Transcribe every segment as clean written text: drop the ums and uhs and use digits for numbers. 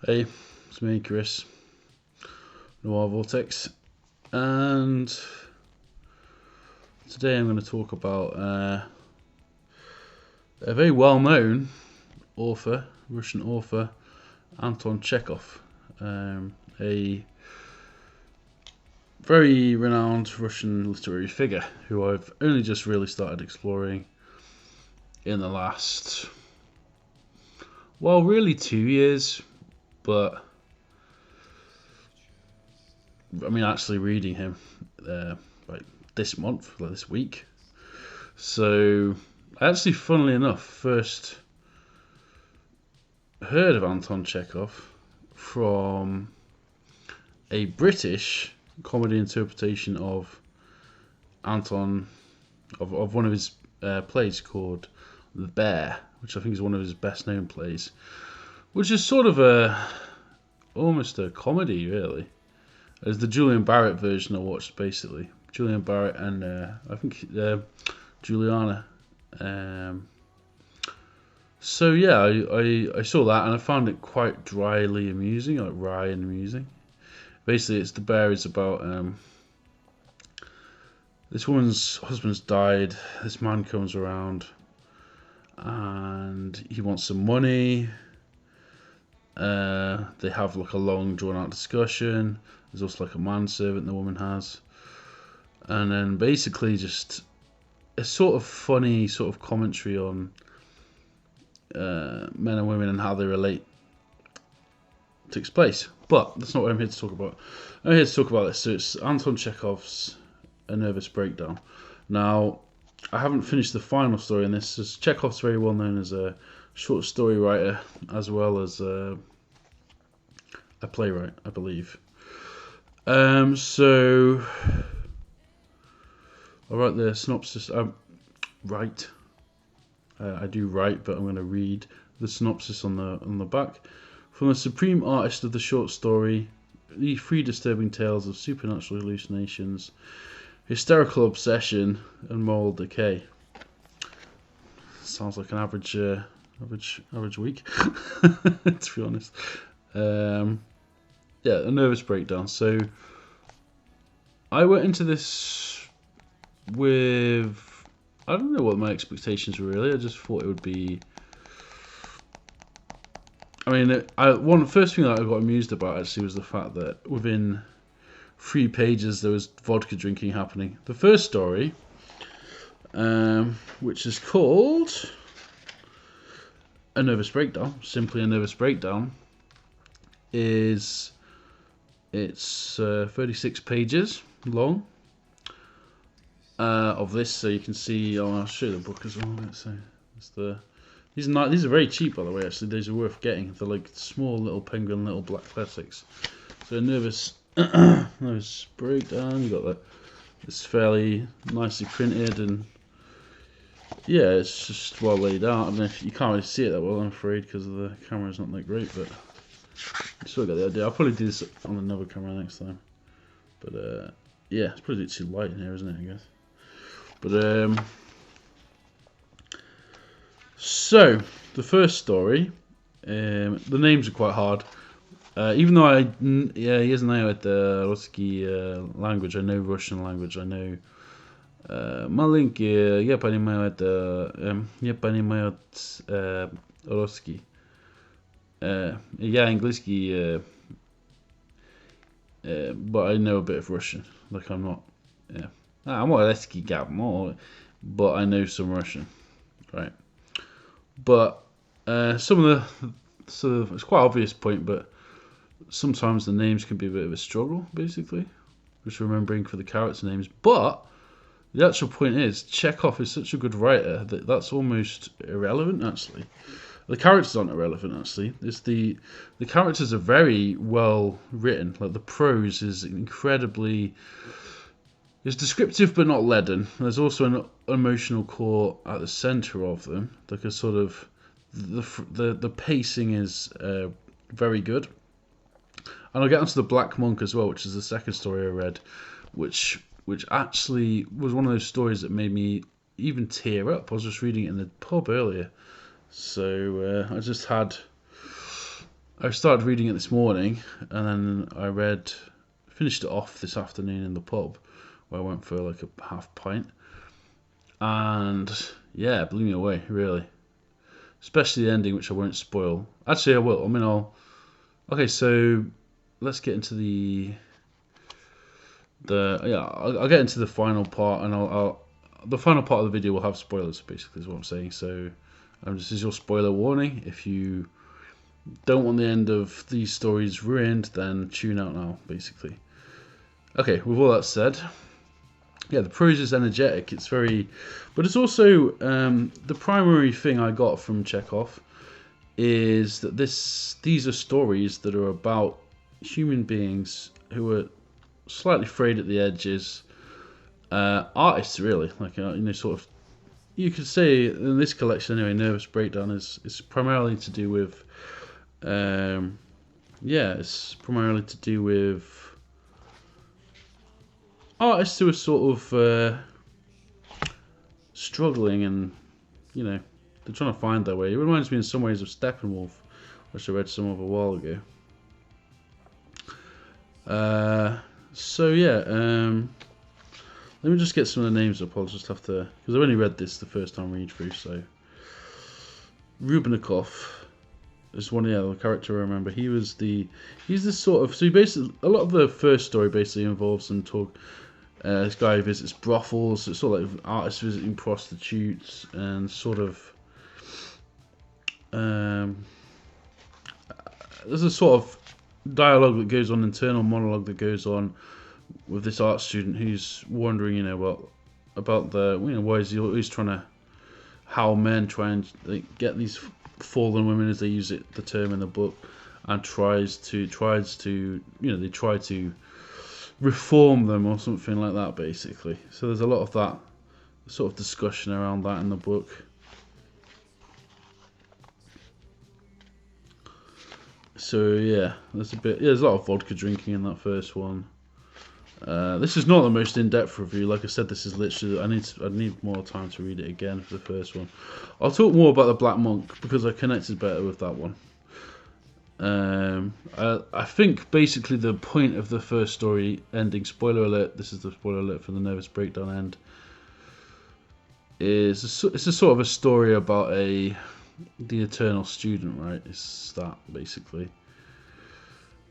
Hey, it's me, Chris, Noir Vortex, and today I'm going to talk about a very well-known author, Russian author, Anton Chekhov, a very renowned Russian literary figure who I've only just really started exploring in the last, really 2 years, but actually reading him like this month, like this week. So I actually, funnily enough, first heard of Anton Chekhov from a British comedy interpretation of Anton of one of his plays called The Bear, which I think is one of his best known plays, which is sort of almost a comedy, really. It's the Julian Barrett version I watched, basically. Julian Barrett and I think Juliana. So yeah, I saw that and I found it quite dryly amusing, like wry and amusing. Basically, it's The Bear is about this woman's husband's died. This man comes around and he wants some money. They have like a long drawn out discussion. There's also like a manservant the woman has, and then basically just a sort of funny sort of commentary on men and women and how they relate takes place. But that's not what I'm here to talk about. I'm here to talk about this. So it's Anton Chekhov's A Nervous Breakdown. Now, I haven't finished the final story in this. As Chekhov's very well known as a short story writer as well as a playwright, I believe. So I'll write the synopsis. I do write, but I'm going to read the synopsis on the back. From the supreme artist of the short story, the three disturbing tales of supernatural hallucinations, hysterical obsession, and moral decay. Sounds like an average week, to be honest. Yeah, A Nervous Breakdown. So I went into this with, I don't know what my expectations were really. I just thought it would be. First thing that I got amused about actually was the fact that within 3 pages there was vodka drinking happening. The first story, which is called A Nervous Breakdown, simply A Nervous Breakdown, it's 36 pages long of this, so you can see. I'll show you the book as well. Let's say these are very cheap, by the way. Actually, these are worth getting. They're like small little penguin, little black classics. So Nervous Breakdown. You got that. It's fairly nicely printed, and yeah, it's just well laid out. I don't know if you can't really see it that well, I'm afraid, because the camera's not that great, but you still got the idea. I'll probably do this on another camera next time. But yeah, it's probably too light in here, isn't it, I guess. But so the first story, the names are quite hard. Even though I не знаю это русский language, I know Russian language, I know маленький, я понимаю это, я понимаю русский. Я английский, but I know a bit of Russian. Like I'm not, I'm not Ruski gab more, but I know some Russian, right? But some of the it's quite an obvious point, but sometimes the names can be a bit of a struggle, basically, just remembering for the character names. But the actual point is, Chekhov is such a good writer that that's almost irrelevant, actually. The characters aren't irrelevant, actually. It's the characters are very well written. Like the prose is incredibly. It's descriptive but not leaden. There's also an emotional core at the center of them. Like a sort of the pacing is very good. And I'll get onto the Black Monk as well, which is the second story I read, which actually was one of those stories that made me even tear up. I was just reading it in the pub earlier. So I I started reading it this morning, and then finished it off this afternoon in the pub, where I went for like a half pint, and yeah, it blew me away, really. Especially the ending, which I won't spoil. Actually, I will. I mean, Okay, so let's get into I'll get into the final part, and the final part of the video will have spoilers. Basically, is what I'm saying. So, this is your spoiler warning. If you don't want the end of these stories ruined, then tune out now. Basically. Okay, with all that said, yeah, the prose is energetic. It's very, but it's also the primary thing I got from Chekhov is that these are stories that are about human beings who are slightly frayed at the edges, artists really, like sort of. You could say in this collection anyway, Nervous Breakdown is primarily to do with, it's primarily to do with artists who are sort of struggling, and they're trying to find their way. It reminds me in some ways of Steppenwolf, which I read some of a while ago. Let me just get some of the names up. I'll just have to, because I've only read this the first time read through. So Rubnikov is one, the character I remember. He's this sort of, so he basically, a lot of the first story basically involves them this guy visits brothels. It's sort of like artists visiting prostitutes, and sort of there's a sort of dialogue that goes on, internal monologue that goes on with this art student who's wondering, about the, why is he always trying to, how men try and get these fallen women, as they use the term in the book, and tries to they try to reform them or something like that, basically. So there's a lot of that sort of discussion around that in the book. So there's a lot of vodka drinking in that first one. This is not the most in-depth review. Like I said, this is literally, I need more time to read it again for the first one. I'll talk more about the Black Monk because I connected better with that one. I think basically the point of the first story ending, spoiler alert, this is the spoiler alert for the Nervous Breakdown end, it's a sort of a story about the eternal student, right? It's that, basically.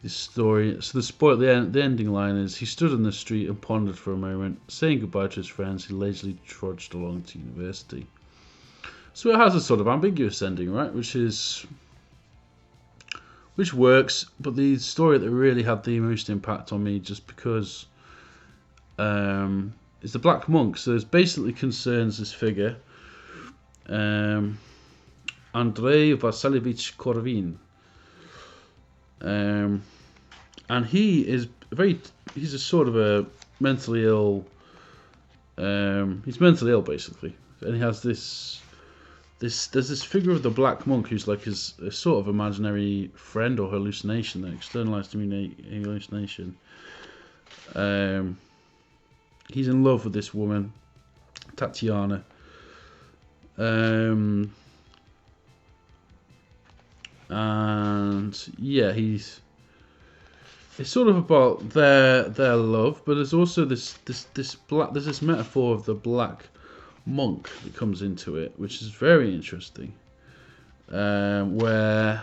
This story. So the ending line is: he stood in the street and pondered for a moment, saying goodbye to his friends. He lazily trudged along to university. So it has a sort of ambiguous ending, right? Which works, but the story that really had the most impact on me, just because, is the Black Monk. So it basically concerns this figure, Andrei Vasilievich Korvin. And he's a sort of a mentally ill, he's mentally ill basically, and he has there's this figure of the Black Monk who's like a sort of imaginary friend or hallucination, an externalized hallucination. He's in love with this woman, Tatiana. And it's sort of about their love, but there's also there's this metaphor of the Black Monk that comes into it, which is very interesting. Where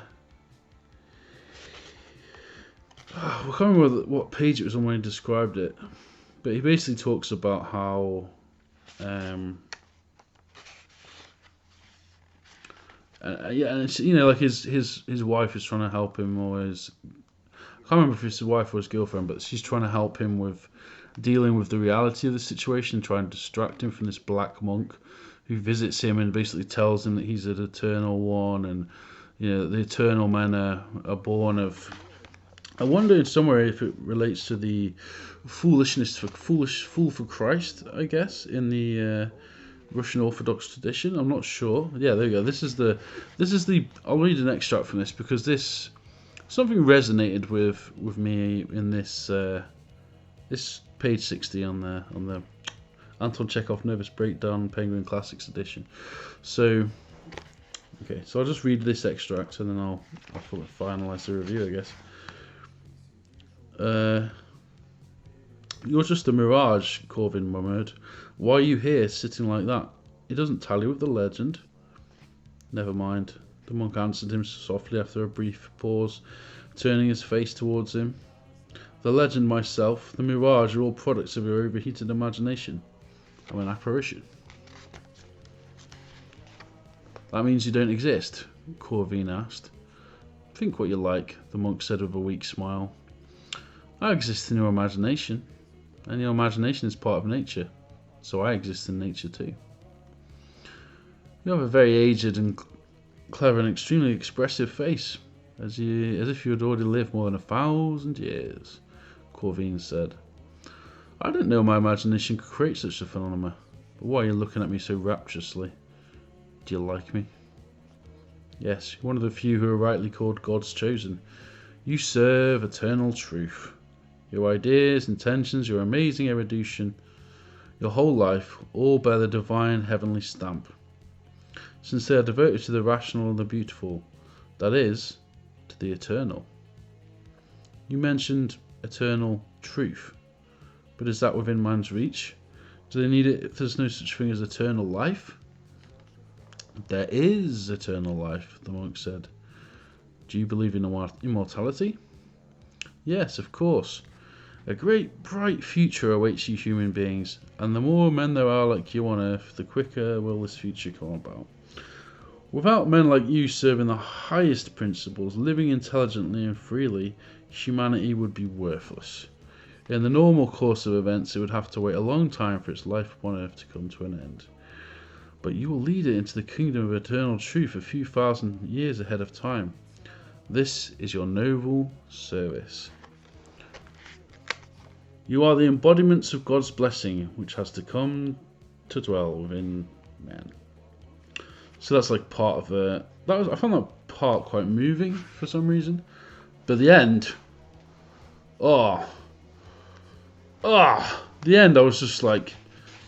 I can't remember what page it was on when he described it, but he basically talks about how and it's, like his wife is trying to help him, or I can't remember if it's his wife or his girlfriend, but she's trying to help him with dealing with the reality of the situation, trying to distract him from this Black Monk who visits him and basically tells him that he's an eternal one, and the eternal men are born of. I wonder in somewhere if it relates to the fool for Christ, I guess, in the Russian Orthodox tradition. I'm not sure. Yeah, there you go. This is the. I'll read an extract from this because something resonated with me in this this page 60 on the Anton Chekhov Nervous Breakdown Penguin Classics edition. So Okay, so I'll just read this extract and then I'll finalise the review, I guess. You're just a mirage, Corvin murmured. Why are you here, sitting like that? It doesn't tally with the legend. Never mind, the monk answered him softly after a brief pause, turning his face towards him. The legend, myself, the mirage are all products of your overheated imagination. I'm an apparition. That means you don't exist? Corvin asked. Think what you like, the monk said with a weak smile. I exist in your imagination, and your imagination is part of nature, so I exist in nature too. You have a very aged and clever and extremely expressive face, as if you had already lived more than 1,000 years, Corvin said. I didn't know my imagination could create such a phenomenon, but why are you looking at me so rapturously? Do you like me? Yes, you're one of the few who are rightly called God's chosen. You serve eternal truth. Your ideas, intentions, your amazing erudition, your whole life, all bear the divine heavenly stamp. Since they are devoted to the rational and the beautiful, that is, to the eternal. You mentioned eternal truth, but is that within man's reach? Do they need it if there's no such thing as eternal life? There is eternal life, the monk said. Do you believe in immortality? Yes, of course. A great, bright future awaits you human beings, and the more men there are like you on earth, the quicker will this future come about. Without men like you serving the highest principles, living intelligently and freely, humanity would be worthless. In the normal course of events, it would have to wait a long time for its life upon earth to come to an end. But you will lead it into the kingdom of eternal truth a few thousand years ahead of time. This is your noble service. You are the embodiments of God's blessing, which has to come to dwell within men. So that's like part of the... I found that part quite moving for some reason. But the end... the end, I was just like...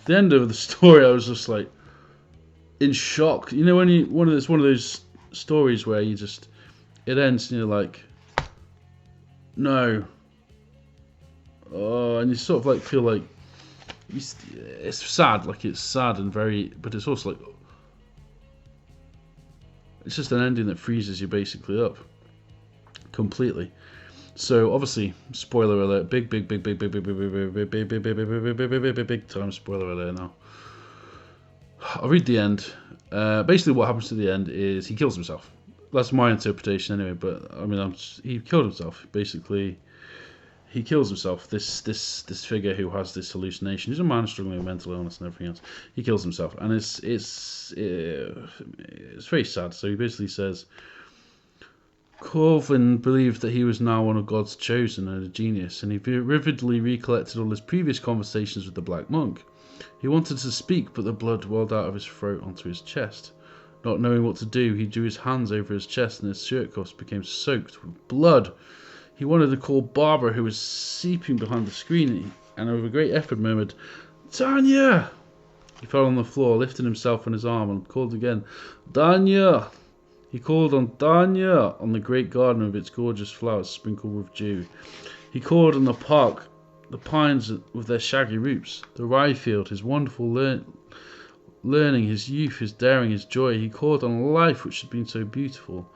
The end of the story, I was just like... in shock. You know when it's one of those stories where you just... It ends and you're like... No... and you sort of like feel like it's sad, like it's sad and very, but it's also like it's just an ending that freezes you basically up completely. So obviously, spoiler alert, big time spoiler alert now. I'll read the end. Basically, what happens to the end is he kills himself. That's my interpretation anyway. But I mean, he killed himself basically. He kills himself. This figure who has this hallucination. He's a man struggling with mental illness and everything else. He kills himself, and it's very sad. So he basically says, Corvin believed that he was now one of God's chosen and a genius, and he vividly recollected all his previous conversations with the Black Monk. He wanted to speak, but the blood welled out of his throat onto his chest. Not knowing what to do, he drew his hands over his chest, and his shirt cuffs became soaked with blood. He wanted to call Barbara, who was seeping behind the screen, and with a great effort murmured, Danya! He fell on the floor, lifted himself on his arm, and called again, Danya! He called on Danya on the great garden with its gorgeous flowers sprinkled with dew. He called on the park, the pines with their shaggy roots, the rye field, his wonderful learning, his youth, his daring, his joy. He called on life which had been so beautiful.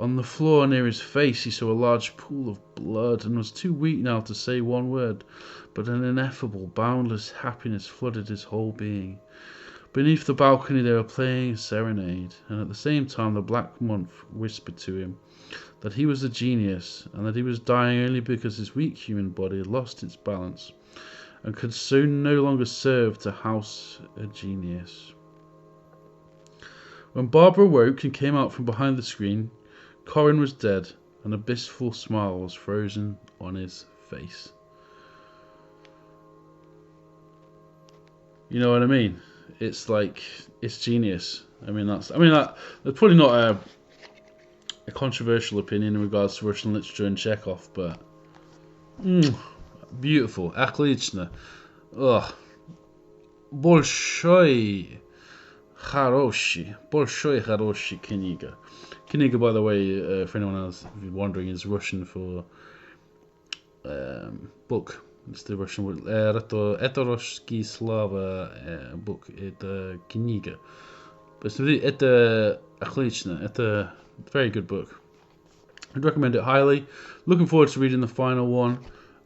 On the floor near his face he saw a large pool of blood, and was too weak now to say one word, but an ineffable, boundless happiness flooded his whole being. Beneath the balcony they were playing a serenade, and at the same time the Black Monk whispered to him that he was a genius, and that he was dying only because his weak human body had lost its balance, and could so no longer serve to house a genius. When Barbara woke and came out from behind the screen, Corvin was dead, and a blissful smile was frozen on his face. You know what I mean? It's like, it's genius. That's probably not a controversial opinion in regards to Russian literature and Chekhov, but beautiful. Отлично. Большой. Хороший. Большой хороший книга. Kniga, by the way, for anyone else wondering, is Russian for book. It's the Russian word. Это русский слово book. Это книга. Это отлично. Это a very good book. I'd recommend it highly. Looking forward to reading the final one.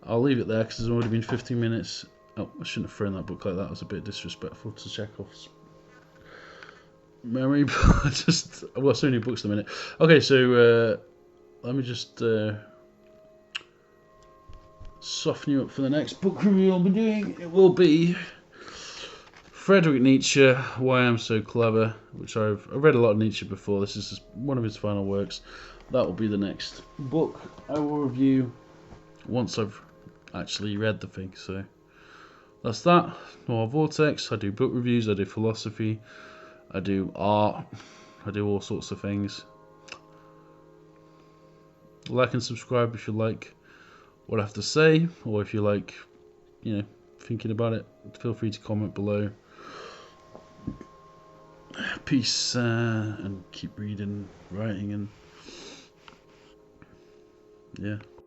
I'll leave it there because it's already been 15 minutes. Oh, I shouldn't have thrown that book like that. It was a bit disrespectful to Chekhov's memory, but I've got so many books at the minute. Okay, so let me just soften you up for the next book review I'll be doing. It will be Friedrich Nietzsche, Why I'm So Clever, which I've read a lot of Nietzsche before. This is one of his final works. That will be the next book I will review once I've actually read the thing. So that's that. Noir Vortex. I do book reviews, I do philosophy, I do art, I do all sorts of things. Like and subscribe if you like what I have to say, or if you like, thinking about it, feel free to comment below. Peace, and keep reading, writing, and yeah.